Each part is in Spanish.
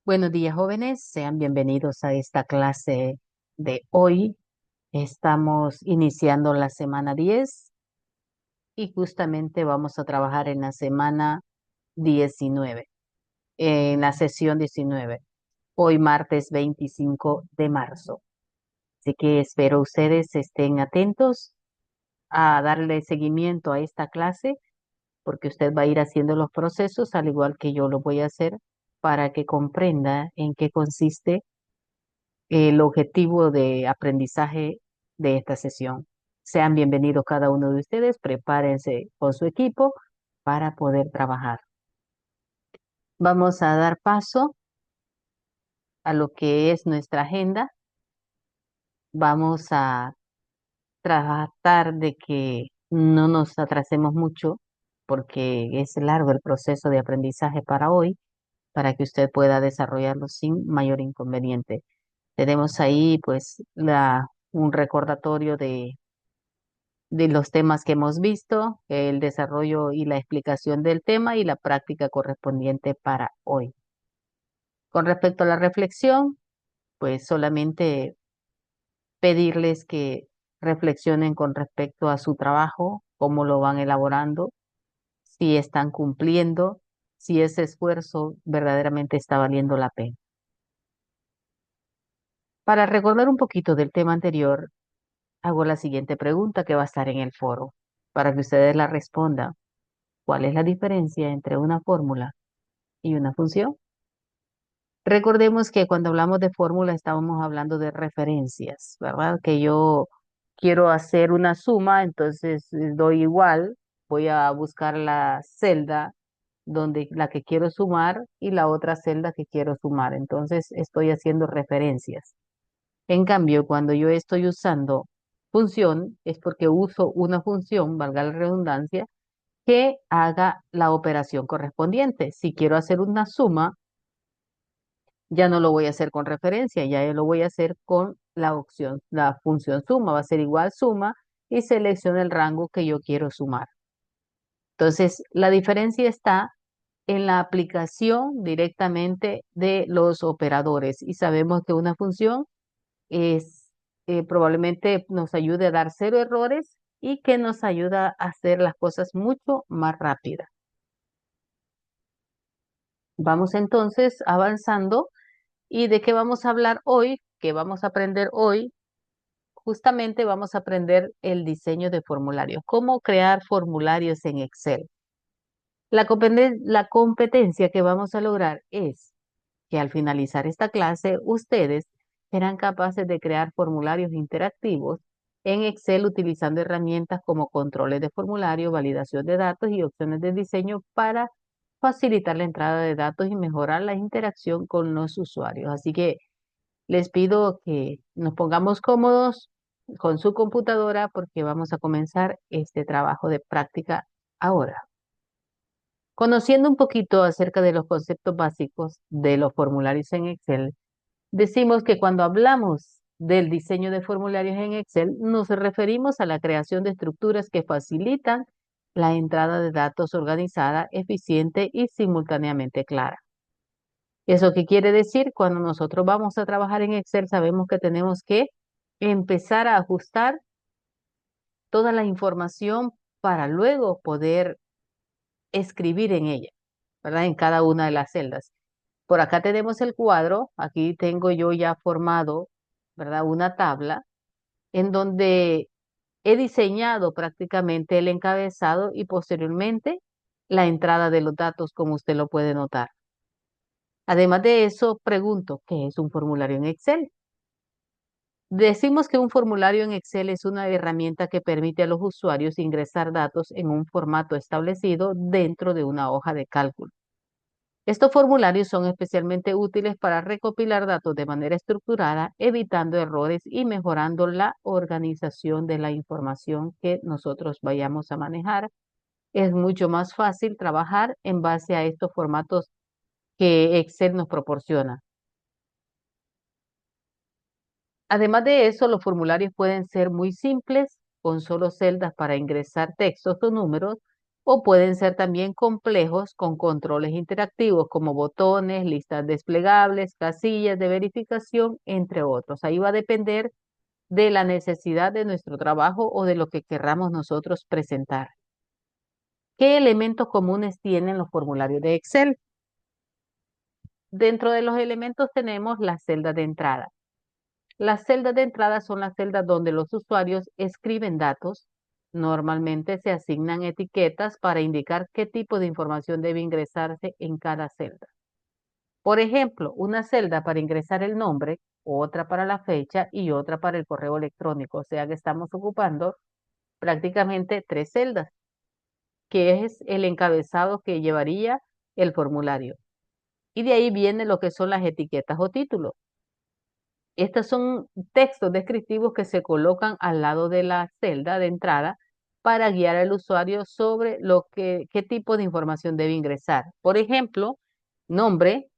Buenos días, jóvenes. Sean bienvenidos a esta clase de hoy. Estamos iniciando la semana 10 y justamente vamos a trabajar en la semana 19, en la sesión 19, hoy martes 25 de marzo. Así que espero ustedes estén atentos a darle seguimiento a esta clase porque usted va a ir haciendo los procesos al igual que yo lo voy a hacer para que comprenda en qué consiste el objetivo de aprendizaje de esta sesión. Sean bienvenidos cada uno de ustedes, prepárense con su equipo para poder trabajar. Vamos a dar paso a lo que es nuestra agenda. Vamos a tratar de que no nos atrasemos mucho porque es largo el proceso de aprendizaje para hoy, para que usted pueda desarrollarlo sin mayor inconveniente. Tenemos ahí pues un recordatorio de los temas que hemos visto, el desarrollo y la explicación del tema y la práctica correspondiente para hoy. Con respecto a la reflexión, pues solamente pedirles que reflexionen con respecto a su trabajo, cómo lo van elaborando, si están cumpliendo, si ese esfuerzo verdaderamente está valiendo la pena. Para recordar un poquito del tema anterior, hago la siguiente pregunta que va a estar en el foro para que ustedes la respondan. ¿Cuál es la diferencia entre una fórmula y una función? Recordemos que cuando hablamos de fórmula estábamos hablando de referencias, ¿verdad? Que yo quiero hacer una suma, entonces doy igual, voy a buscar la celda donde la que quiero sumar y la otra celda que quiero sumar. Entonces estoy haciendo referencias. En cambio, cuando yo estoy usando función, es porque uso una función, valga la redundancia, que haga la operación correspondiente. Si quiero hacer una suma, ya no lo voy a hacer con referencia, ya lo voy a hacer con la opción, la función suma, va a ser igual suma y selecciono el rango que yo quiero sumar. Entonces, la diferencia está en la aplicación directamente de los operadores y sabemos que una función es probablemente nos ayude a dar cero errores y que nos ayuda a hacer las cosas mucho más rápidas. Vamos entonces avanzando. ¿Y de qué vamos a hablar hoy? ¿Qué vamos a aprender hoy? Justamente vamos a aprender el diseño de formularios, cómo crear formularios en Excel. La competencia que vamos a lograr es que al finalizar esta clase, ustedes serán capaces de crear formularios interactivos en Excel utilizando herramientas como controles de formulario, validación de datos y opciones de diseño para facilitar la entrada de datos y mejorar la interacción con los usuarios. Así que les pido que nos pongamos cómodos con su computadora porque vamos a comenzar este trabajo de práctica ahora. Conociendo un poquito acerca de los conceptos básicos de los formularios en Excel, decimos que cuando hablamos del diseño de formularios en Excel, nos referimos a la creación de estructuras que facilitan la entrada de datos organizada, eficiente y simultáneamente clara. ¿Eso qué quiere decir? Cuando nosotros vamos a trabajar en Excel, sabemos que tenemos que empezar a ajustar toda la información para luego poder escribir en ella, ¿verdad? En cada una de las celdas. Por acá tenemos el cuadro, aquí tengo yo ya formado, ¿verdad? Una tabla en donde he diseñado prácticamente el encabezado y posteriormente la entrada de los datos, como usted lo puede notar. Además de eso, pregunto, ¿qué es un formulario en Excel? Decimos que un formulario en Excel es una herramienta que permite a los usuarios ingresar datos en un formato establecido dentro de una hoja de cálculo. Estos formularios son especialmente útiles para recopilar datos de manera estructurada, evitando errores y mejorando la organización de la información que nosotros vayamos a manejar. Es mucho más fácil trabajar en base a estos formatos que Excel nos proporciona. Además de eso, los formularios pueden ser muy simples, con solo celdas para ingresar textos o números, o pueden ser también complejos con controles interactivos como botones, listas desplegables, casillas de verificación, entre otros. Ahí va a depender de la necesidad de nuestro trabajo o de lo que querramos nosotros presentar. ¿Qué elementos comunes tienen los formularios de Excel? Dentro de los elementos tenemos las celdas de entrada. Las celdas de entrada son las celdas donde los usuarios escriben datos. Normalmente se asignan etiquetas para indicar qué tipo de información debe ingresarse en cada celda. Por ejemplo, una celda para ingresar el nombre, otra para la fecha y otra para el correo electrónico. O sea que estamos ocupando prácticamente tres celdas, que es el encabezado que llevaría el formulario. Y de ahí viene lo que son las etiquetas o títulos. Estos son textos descriptivos que se colocan al lado de la celda de entrada para guiar al usuario sobre qué tipo de información debe ingresar. Por ejemplo, nombre,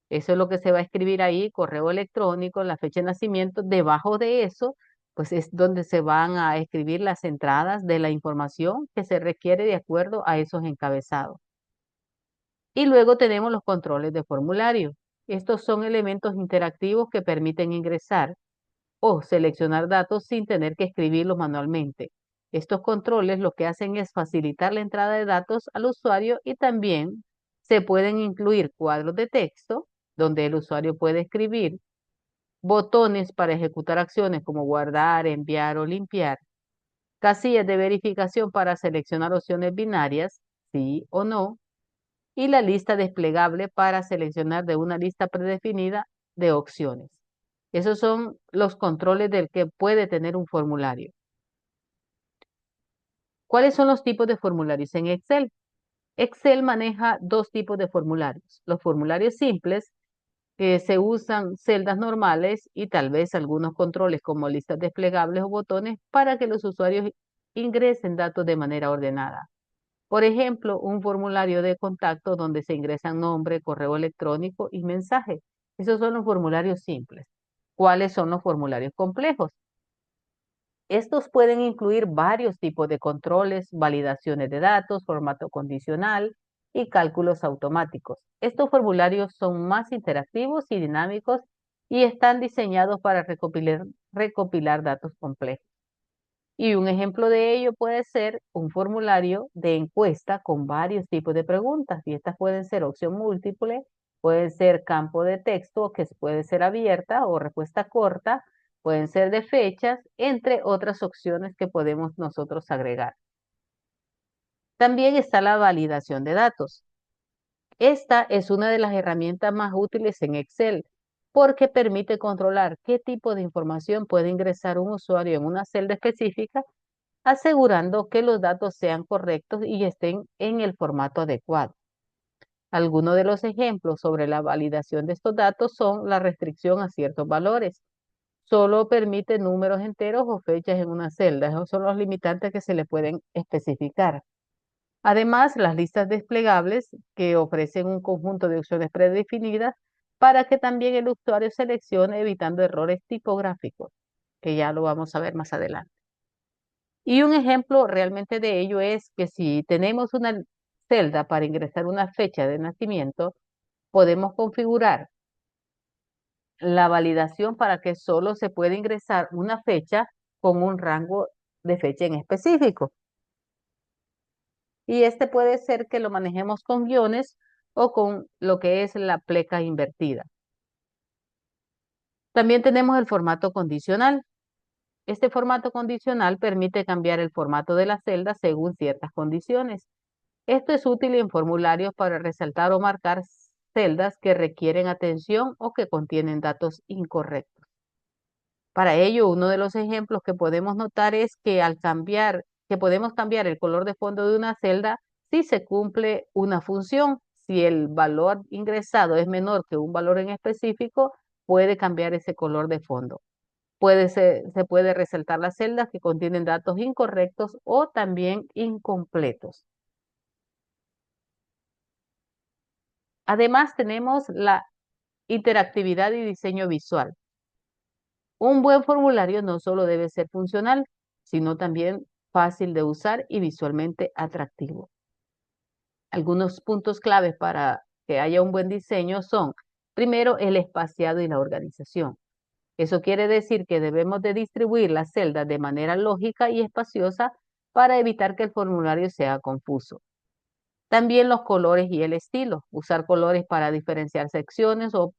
eso es lo que se va a escribir ahí, correo electrónico, la fecha de nacimiento. Debajo de eso, pues es donde se van a escribir las entradas de la información que se requiere de acuerdo a esos encabezados. Y luego tenemos los controles de formulario. Estos son elementos interactivos que permiten ingresar o seleccionar datos sin tener que escribirlos manualmente. Estos controles lo que hacen es facilitar la entrada de datos al usuario y también se pueden incluir cuadros de texto donde el usuario puede escribir, botones para ejecutar acciones como guardar, enviar o limpiar, casillas de verificación para seleccionar opciones binarias, sí o no, y la lista desplegable para seleccionar de una lista predefinida de opciones. Esos son los controles del que puede tener un formulario. ¿Cuáles son los tipos de formularios en Excel? Excel maneja dos tipos de formularios. Los formularios simples, que se usan celdas normales y tal vez algunos controles como listas desplegables o botones para que los usuarios ingresen datos de manera ordenada. Por ejemplo, un formulario de contacto donde se ingresan nombre, correo electrónico y mensaje. Esos son los formularios simples. ¿Cuáles son los formularios complejos? Estos pueden incluir varios tipos de controles, validaciones de datos, formato condicional y cálculos automáticos. Estos formularios son más interactivos y dinámicos y están diseñados para recopilar datos complejos. Y un ejemplo de ello puede ser un formulario de encuesta con varios tipos de preguntas. Y estas pueden ser opción múltiple, pueden ser campo de texto que puede ser abierta o respuesta corta, pueden ser de fechas, entre otras opciones que podemos nosotros agregar. También está la validación de datos. Esta es una de las herramientas más útiles en Excel porque permite controlar qué tipo de información puede ingresar un usuario en una celda específica, asegurando que los datos sean correctos y estén en el formato adecuado. Algunos de los ejemplos sobre la validación de estos datos son la restricción a ciertos valores. Solo permite números enteros o fechas en una celda. Esos son los limitantes que se le pueden especificar. Además, las listas desplegables que ofrecen un conjunto de opciones predefinidas para que también el usuario seleccione evitando errores tipográficos, que ya lo vamos a ver más adelante. Y un ejemplo realmente de ello es que si tenemos una celda para ingresar una fecha de nacimiento, podemos configurar la validación para que solo se pueda ingresar una fecha con un rango de fecha en específico. Y este puede ser que lo manejemos con guiones o con lo que es la pleca invertida. También tenemos el formato condicional. Este formato condicional permite cambiar el formato de la celda según ciertas condiciones. Esto es útil en formularios para resaltar o marcar celdas que requieren atención o que contienen datos incorrectos. Para ello, uno de los ejemplos que podemos notar es que que podemos cambiar el color de fondo de una celda si se cumple una función. Si el valor ingresado es menor que un valor en específico, puede cambiar ese color de fondo. Se puede resaltar las celdas que contienen datos incorrectos o también incompletos. Además, tenemos la interactividad y diseño visual. Un buen formulario no solo debe ser funcional, sino también fácil de usar y visualmente atractivo. Algunos puntos claves para que haya un buen diseño son, primero, el espaciado y la organización. Eso quiere decir que debemos de distribuir las celdas de manera lógica y espaciosa para evitar que el formulario sea confuso. También los colores y el estilo. Usar colores para diferenciar secciones o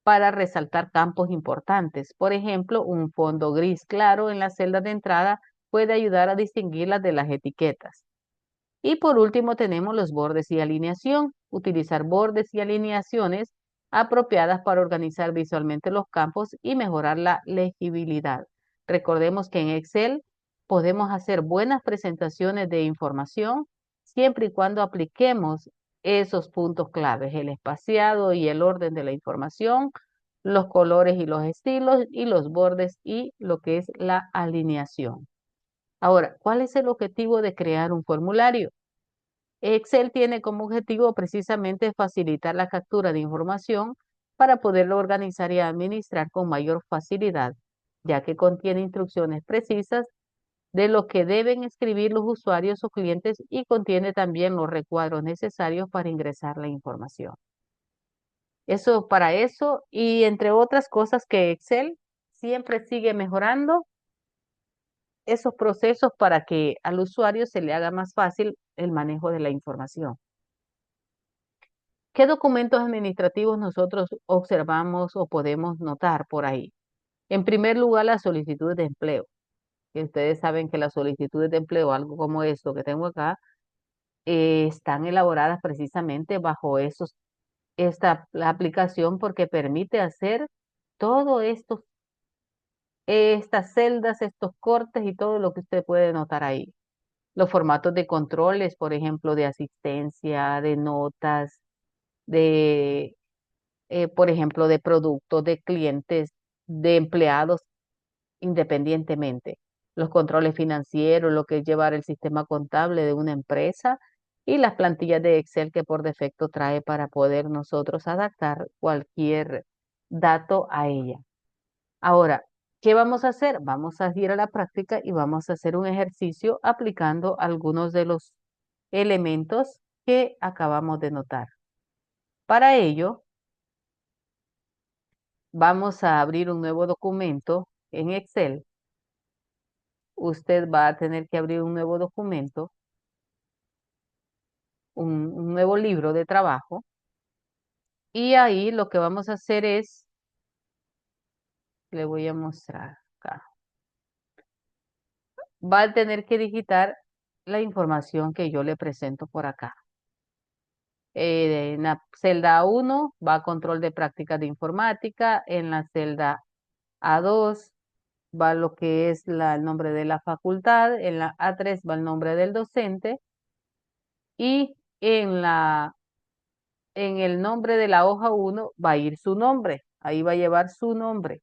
para resaltar campos importantes. Por ejemplo, un fondo gris claro en las celdas de entrada puede ayudar a distinguirlas de las etiquetas. Y por último tenemos los bordes y alineación. Utilizar bordes y alineaciones apropiadas para organizar visualmente los campos y mejorar la legibilidad. Recordemos que en Excel podemos hacer buenas presentaciones de información siempre y cuando apliquemos esos puntos claves, el espaciado y el orden de la información, los colores y los estilos y los bordes y lo que es la alineación. Ahora, ¿cuál es el objetivo de crear un formulario? Excel tiene como objetivo precisamente facilitar la captura de información para poderlo organizar y administrar con mayor facilidad, ya que contiene instrucciones precisas de lo que deben escribir los usuarios o clientes y contiene también los recuadros necesarios para ingresar la información. Eso para eso y entre otras cosas que Excel siempre sigue mejorando esos procesos para que al usuario se le haga más fácil el manejo de la información. ¿Qué documentos administrativos nosotros observamos o podemos notar por ahí? En primer lugar, las solicitudes de empleo. Que ustedes saben que las solicitudes de empleo, algo como esto que tengo acá, están elaboradas precisamente bajo la aplicación porque permite hacer todo esto, estas celdas, estos cortes y todo lo que usted puede notar ahí. Los formatos de controles, por ejemplo, de asistencia, de notas, de por ejemplo, de productos, de clientes, de empleados, independientemente. Los controles financieros, lo que es llevar el sistema contable de una empresa y las plantillas de Excel que por defecto trae para poder nosotros adaptar cualquier dato a ella. Ahora, ¿qué vamos a hacer? Vamos a ir a la práctica y vamos a hacer un ejercicio aplicando algunos de los elementos que acabamos de notar. Para ello, vamos a abrir un nuevo documento en Excel. Usted va a tener que abrir un nuevo documento, un nuevo libro de trabajo. Y ahí lo que vamos a hacer es, le voy a mostrar acá. Va a tener que digitar la información que yo le presento por acá. En la celda A1 va a control de prácticas de informática. En la celda A2 va lo que es el nombre de la facultad, en la A3 va el nombre del docente y en el nombre de la hoja 1 va a ir su nombre, ahí va a llevar su nombre,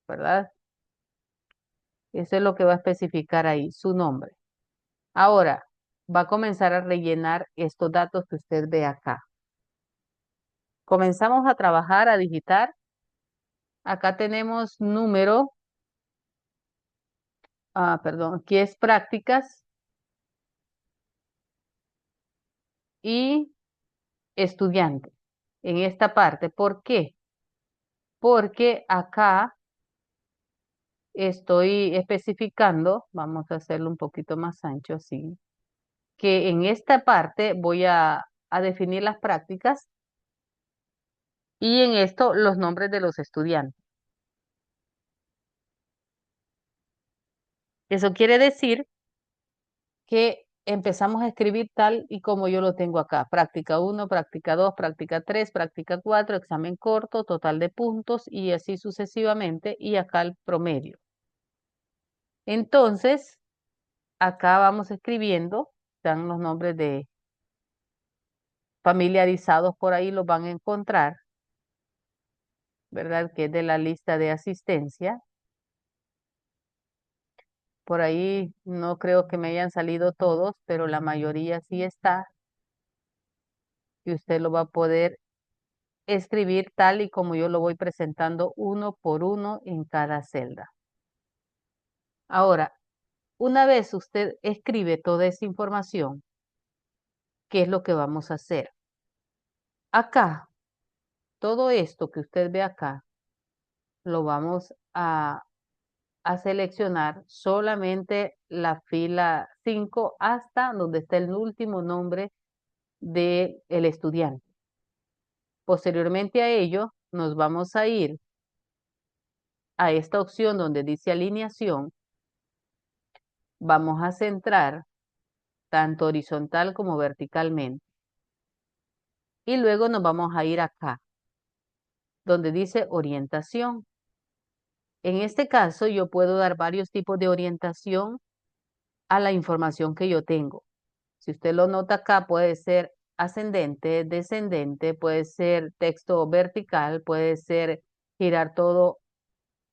¿verdad? Eso es lo que va a especificar ahí, su nombre. Ahora, va a comenzar a rellenar estos datos que usted ve acá. Comenzamos a trabajar, a digitar. Acá tenemos número, perdón, aquí es prácticas y estudiante en esta parte. ¿Por qué? Porque acá estoy especificando, vamos a hacerlo un poquito más ancho así, que en esta parte voy a definir las prácticas y en esto los nombres de los estudiantes. Eso quiere decir que empezamos a escribir tal y como yo lo tengo acá. Práctica 1, práctica 2, práctica 3, práctica 4, examen corto, total de puntos y así sucesivamente y acá el promedio. Entonces, acá vamos escribiendo, están los nombres de familiarizados por ahí, los van a encontrar, ¿verdad? Que es de la lista de asistencia. Por ahí no creo que me hayan salido todos, pero la mayoría sí está y usted lo va a poder escribir tal y como yo lo voy presentando uno por uno en cada celda. Ahora, Una vez usted escribe toda esa información, ¿qué es lo que vamos a hacer? Acá, todo esto que usted ve acá, lo vamos a seleccionar solamente la fila 5 hasta donde está el último nombre del estudiante. Posteriormente a ello, nos vamos a ir a esta opción donde dice alineación. Vamos a centrar tanto horizontal como verticalmente. Y luego nos vamos a ir acá, donde dice orientación. En este caso, yo puedo dar varios tipos de orientación a la información que yo tengo. Si usted lo nota acá, puede ser ascendente, descendente, puede ser texto vertical, puede ser girar todo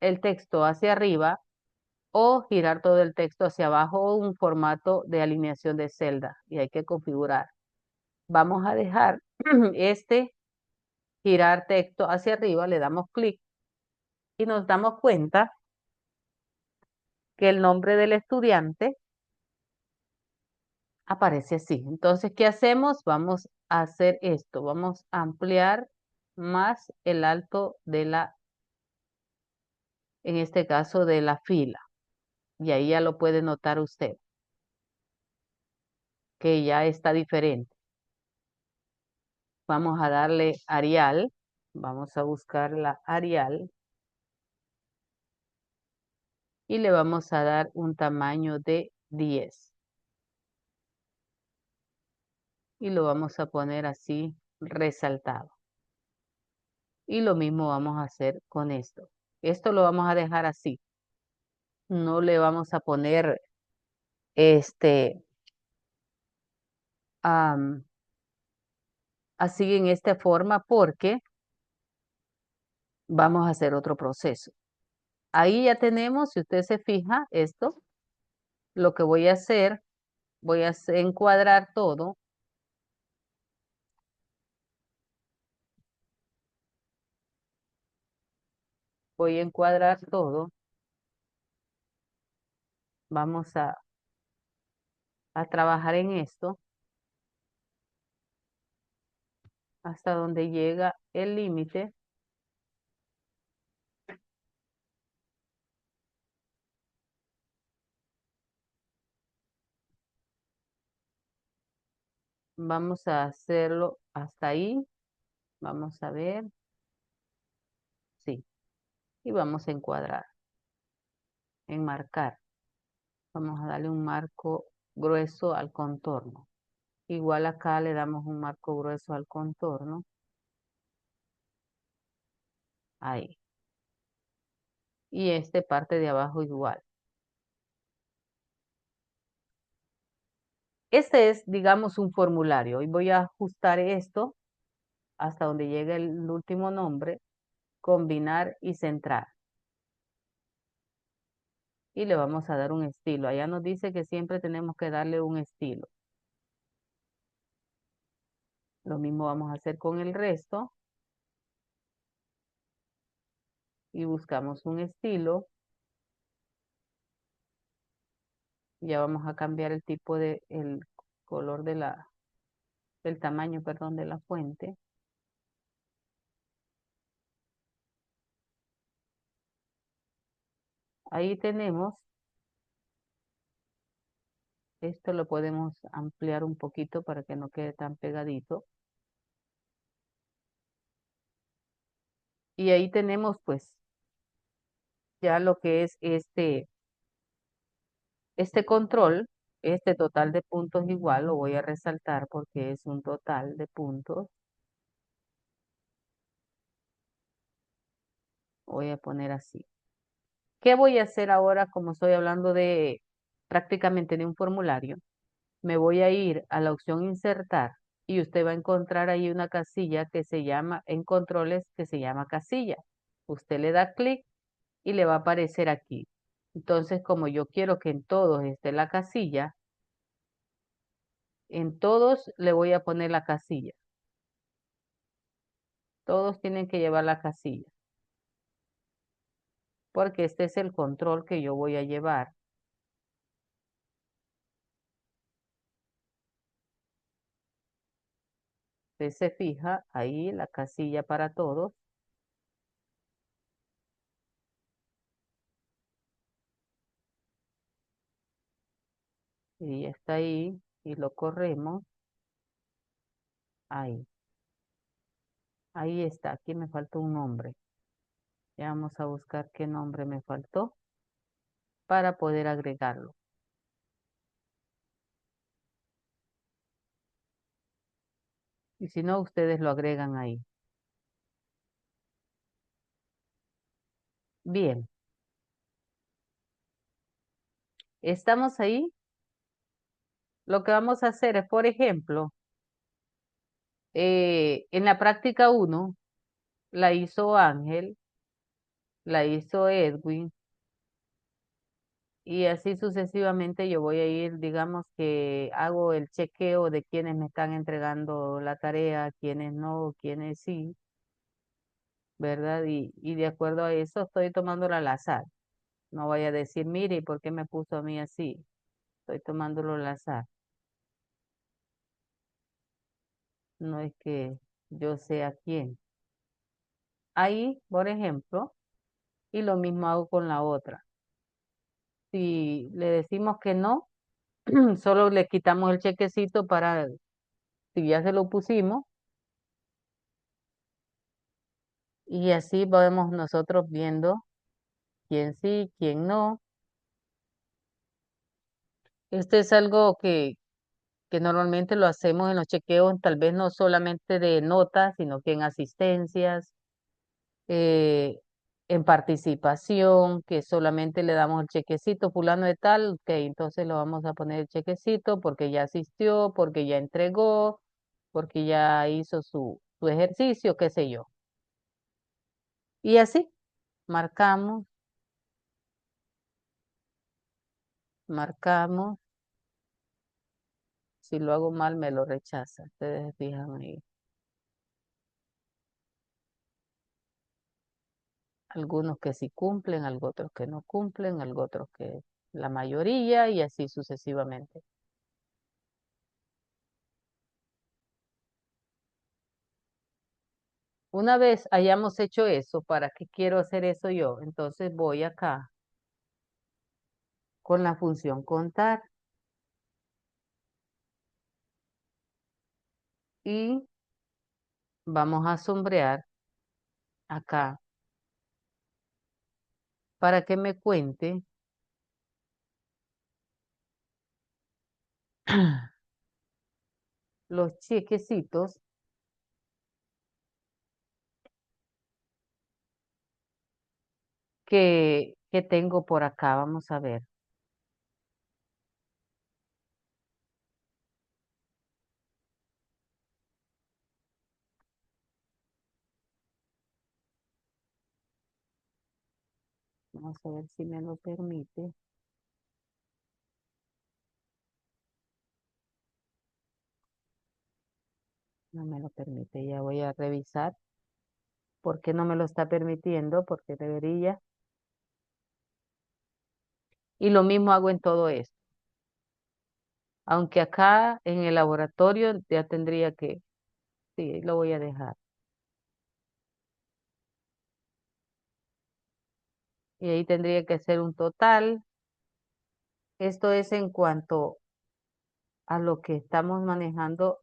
el texto hacia arriba o girar todo el texto hacia abajo o un formato de alineación de celda y hay que configurar. Vamos a dejar este girar texto hacia arriba, le damos clic y nos damos cuenta que el nombre del estudiante aparece así. Entonces, ¿qué hacemos? Vamos a hacer esto. Vamos a ampliar más el alto de en este caso, de la fila. Y ahí ya lo puede notar usted, que ya está diferente. Vamos a darle Arial. Vamos a buscar la Arial. Y le vamos a dar un tamaño de 10. Y lo vamos a poner así resaltado. Y lo mismo vamos a hacer con esto. Esto lo vamos a dejar así. No le vamos a poner este así en esta forma porque vamos a hacer otro proceso. Ahí ya tenemos, si usted se fija, esto, lo que voy a hacer, encuadrar todo. Voy a encuadrar todo. Vamos a trabajar en esto hasta donde llega el límite. Vamos a hacerlo hasta ahí. Vamos a ver. Sí. Y vamos a encuadrar, enmarcar. Vamos a darle un marco grueso al contorno. Igual acá le damos un marco grueso al contorno. Ahí. Y este parte de abajo igual. Este es, digamos, un formulario. Y voy a ajustar esto hasta donde llegue el último nombre, combinar y centrar. Y le vamos a dar un estilo. Allá nos dice que siempre tenemos que darle un estilo. Lo mismo vamos a hacer con el resto. Y buscamos un estilo. Ya vamos a cambiar el tipo el color del tamaño, perdón, de la fuente. Ahí tenemos, esto lo podemos ampliar un poquito para que no quede tan pegadito. Y ahí tenemos pues ya lo que es este control, este total de puntos igual, lo voy a resaltar porque es un total de puntos. Voy a poner así. ¿Qué voy a hacer ahora como estoy hablando de prácticamente de un formulario? Me voy a ir a la opción insertar y usted va a encontrar ahí una casilla que se llama, en controles, que se llama casilla. Usted le da clic y le va a aparecer aquí. Entonces, como yo quiero que en todos esté la casilla, en todos le voy a poner la casilla. Todos tienen que llevar la casilla. Porque este es el control que yo voy a llevar. Usted se fija ahí la casilla para todos y está ahí y lo corremos. Ahí, ahí está. Aquí me faltó un nombre. Ya vamos a buscar qué nombre me faltó para poder agregarlo. Y si no, ustedes lo agregan ahí. Bien, estamos ahí. Lo que vamos a hacer es, por ejemplo, en la práctica uno la hizo Ángel, la hizo Edwin, y así sucesivamente yo voy a ir, digamos que hago el chequeo de quienes me están entregando la tarea, quienes no, quienes sí, ¿verdad? Y de acuerdo a eso estoy tomándolo al azar. No voy a decir, mire, ¿por qué me puso a mí así? Estoy tomándolo al azar. No es que yo sea quién. Ahí, por ejemplo, y lo mismo hago con la otra. Si le decimos que no, solo le quitamos el chequecito para, si ya se lo pusimos, y así vamos nosotros viendo quién sí, quién no. Este es algo que normalmente lo hacemos en los chequeos, tal vez no solamente de notas, sino que en asistencias, eh, en participación, que solamente le damos el chequecito, fulano de tal, que entonces lo vamos a poner el chequecito porque ya asistió, porque ya entregó, porque ya hizo su ejercicio, qué sé yo. Y así, marcamos, marcamos. Si lo hago mal, me lo rechaza. Ustedes se fijan ahí. Algunos que sí cumplen, algo otros que no cumplen, algo otros que la mayoría y así sucesivamente. Una vez hayamos hecho eso, ¿para qué quiero hacer eso yo? Entonces voy acá con la función contar y vamos a sombrear acá para que me cuente los chequecitos que tengo por acá. Vamos a ver. Vamos a ver si me lo permite. No me lo permite. Ya voy a revisar. ¿Por qué no me lo está permitiendo? Porque debería. Y lo mismo hago en todo esto. Aunque acá en el laboratorio ya tendría que, sí, lo voy a dejar. Y ahí tendría que ser un total. Esto es en cuanto a lo que estamos manejando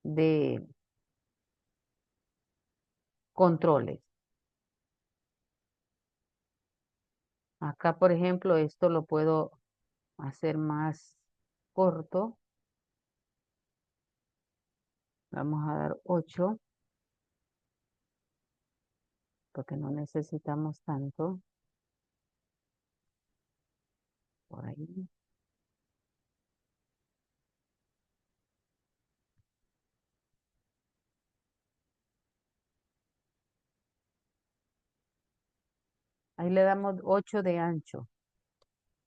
de controles. Acá, por ejemplo, esto lo puedo hacer más corto. Vamos a dar 8 porque no necesitamos tanto. Por ahí. Ahí le damos 8 de ancho,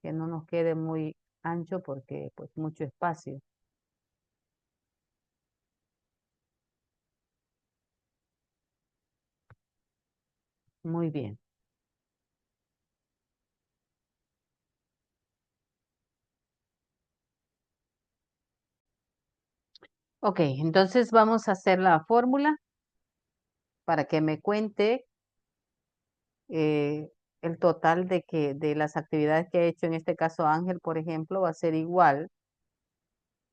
que no nos quede muy ancho porque pues mucho espacio. Muy bien. Ok, entonces vamos a hacer la fórmula para que me cuente eh, el total de las actividades que ha hecho. En este caso Ángel, por ejemplo, va a ser igual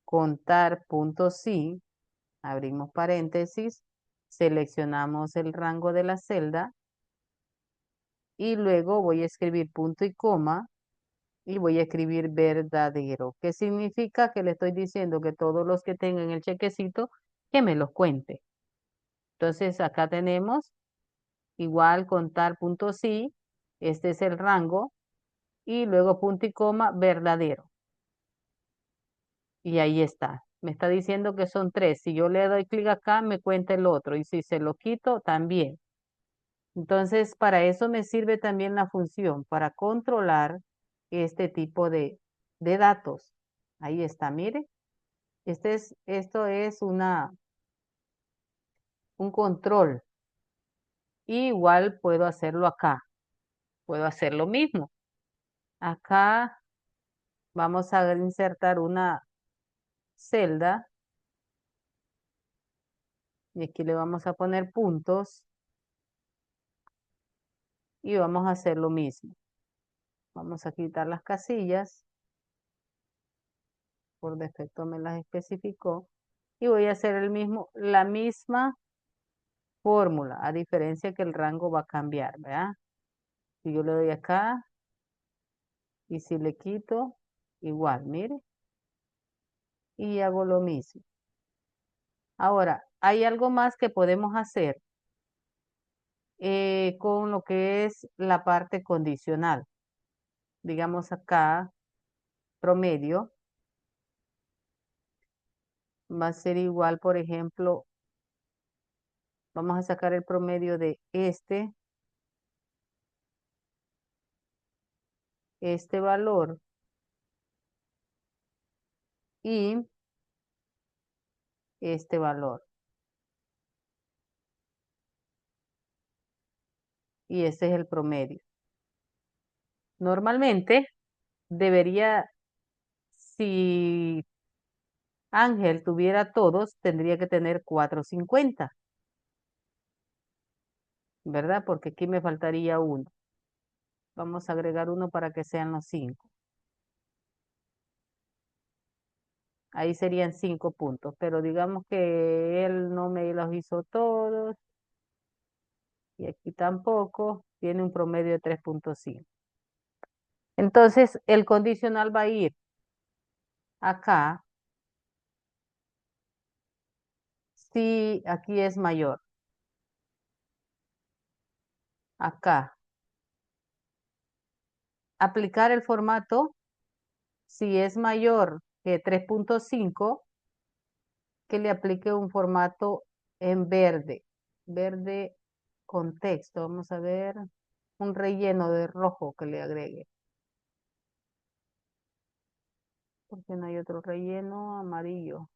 contar puntos sí, abrimos paréntesis, seleccionamos el rango de la celda y luego voy a escribir punto y coma y voy a escribir verdadero. ¿Qué significa? Que le estoy diciendo que todos los que tengan el chequecito, que me los cuente. Entonces acá tenemos igual contar punto sí, este es el rango, y luego punto y coma verdadero. Y ahí está. Me está diciendo que son tres. Si yo le doy clic acá, me cuenta el otro. Y si se lo quito, también. Entonces, para eso me sirve también la función, para controlar este tipo de datos. Ahí está, mire. Esto es un control. Y igual puedo hacerlo acá. Puedo hacer lo mismo. Acá vamos a insertar una celda. Y aquí le vamos a poner puntos. Y vamos a hacer lo mismo. Vamos a quitar las casillas. Por defecto me las especificó. Y voy a hacer la misma fórmula, a diferencia que el rango va a cambiar, ¿verdad? Si yo le doy acá y si le quito, igual, mire, y hago lo mismo. Ahora, hay algo más que podemos hacer con lo que es la parte condicional. Digamos acá, promedio, va a ser igual, por ejemplo, vamos a sacar el promedio de este valor y este valor. Y ese es el promedio. Normalmente debería, si Ángel tuviera todos, tendría que tener 450, ¿verdad? Porque aquí me faltaría uno. Vamos a agregar uno para que sean los 5. Ahí serían 5 puntos, pero digamos que él no me los hizo todos y aquí tampoco, tiene un promedio de 3.5. Entonces, el condicional va a ir acá si aquí es mayor. Acá, aplicar el formato si es mayor que 3.5, que le aplique un formato en verde. Verde con texto. Vamos a ver un relleno de rojo que le agregue. Porque no hay otro relleno amarillo.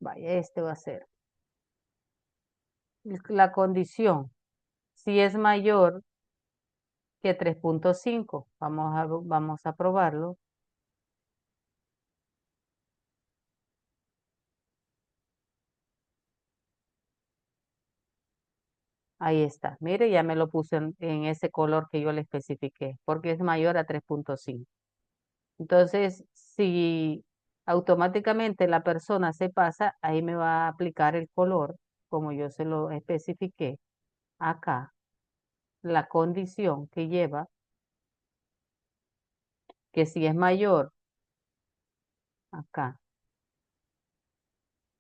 Vaya, este va a ser. La condición, si es mayor que 3.5, vamos a probarlo. Ahí está. Mire, ya me lo puse en ese color que yo le especifiqué, porque es mayor a 3.5. Entonces, si automáticamente la persona se pasa, ahí me va a aplicar el color, como yo se lo especifiqué acá, la condición que lleva, que si es mayor, acá,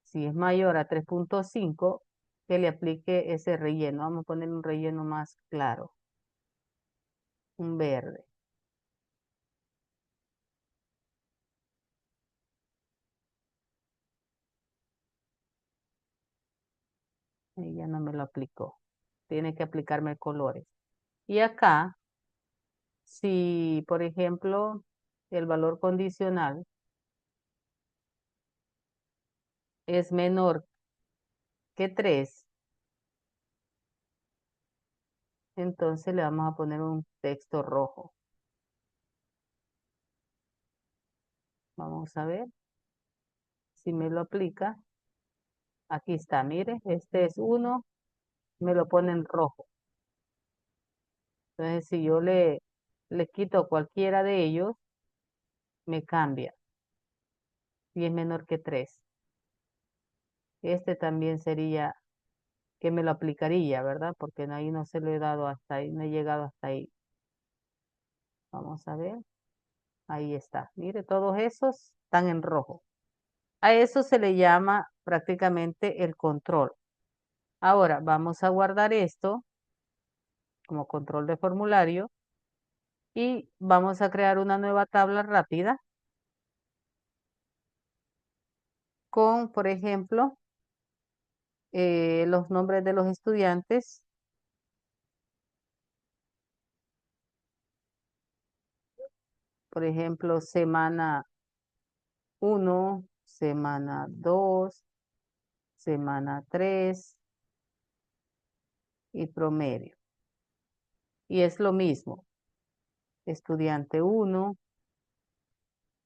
si es mayor a 3.5, que le aplique ese relleno. Vamos a poner un relleno más claro, un verde. Y ya no me lo aplicó. Tiene que aplicarme colores. Y acá, si por ejemplo el valor condicional es menor que 3, entonces le vamos a poner un texto rojo. Vamos a ver. si me lo aplica, aquí está, mire, este es 1, me lo pone en rojo. Entonces, si yo le quito cualquiera de ellos, me cambia. Y es menor que 3. Este también sería que me lo aplicaría, ¿verdad? Porque ahí no se lo he dado hasta ahí, no he llegado hasta ahí. Vamos a ver. Ahí está. Mire, todos esos están en rojo. A eso se le llama prácticamente el control. Ahora vamos a guardar esto como control de formulario y vamos a crear una nueva tabla rápida con, por ejemplo, los nombres de los estudiantes. Por ejemplo, semana 1, semana 2, semana 3 y promedio. Y es lo mismo. Estudiante 1,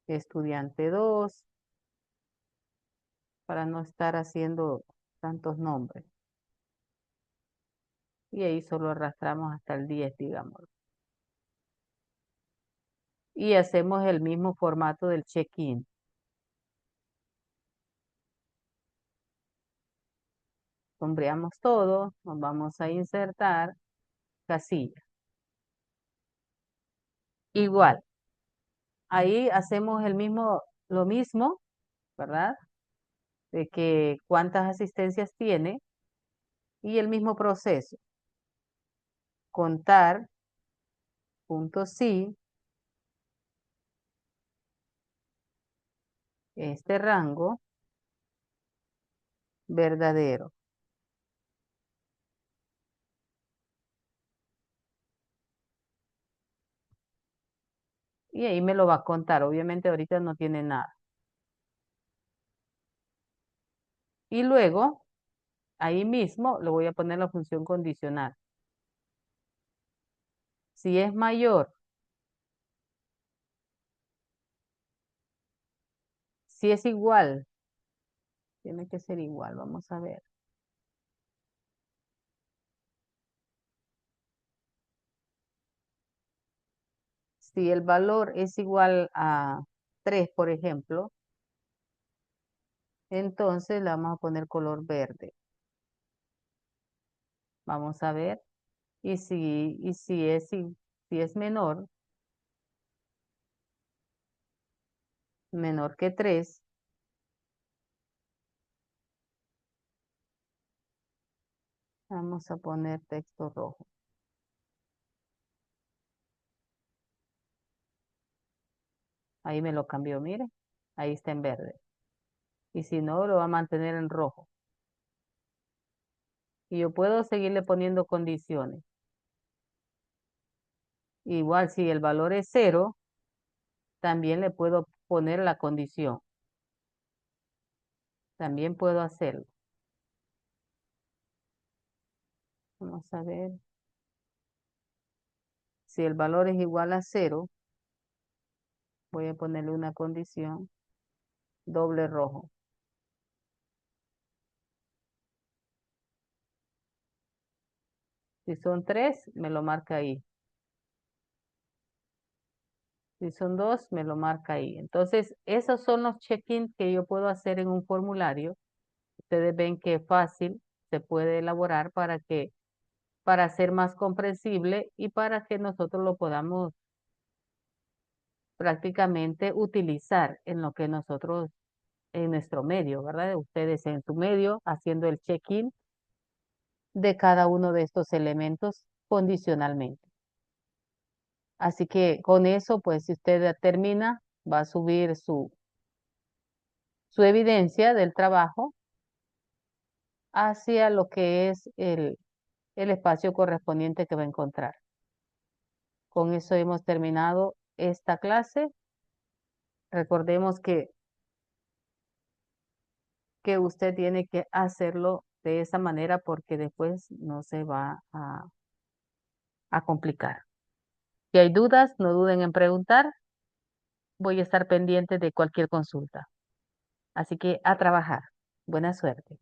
estudiante 2, para no estar haciendo tantos nombres. Y ahí solo arrastramos hasta el 10, digamos. Y hacemos el mismo formato del check-in. Sombreamos todo, nos vamos a insertar casilla. Igual, ahí hacemos lo mismo, ¿verdad? De que cuántas asistencias tiene y el mismo proceso. Contar, punto sí, este rango verdadero. Y ahí me lo va a contar. Obviamente ahorita no tiene nada. Y luego, ahí mismo, le voy a poner la función condicional. Si es mayor, si es igual, tiene que ser igual. Vamos a ver. Si el valor es igual a 3, por ejemplo, entonces le vamos a poner color verde. Vamos a ver. Y si es menor que 3, vamos a poner texto rojo. Ahí me lo cambió, mire. Ahí está en verde. Y si no, lo va a mantener en rojo. Y yo puedo seguirle poniendo condiciones. Igual si el valor es 0, también le puedo poner la condición. También puedo hacerlo. Vamos a ver. Si el valor es igual a 0, voy a ponerle una condición doble rojo. Si son 3, me lo marca ahí. Si son 2, me lo marca ahí. Entonces, esos son los check-ins que yo puedo hacer en un formulario. Ustedes ven que fácil se puede elaborar para ser más comprensible y para que nosotros lo podamos prácticamente utilizar en lo que nosotros, en nuestro medio, ¿verdad? Ustedes en su medio haciendo el check-in de cada uno de estos elementos condicionalmente. Así que con eso, pues si usted termina, va a subir su evidencia del trabajo hacia lo que es el espacio correspondiente que va a encontrar. Con eso hemos terminado esta clase. Recordemos que usted tiene que hacerlo de esa manera porque después no se va a complicar. Si hay dudas, no duden en preguntar. Voy a estar pendiente de cualquier consulta. Así que a trabajar. Buena suerte.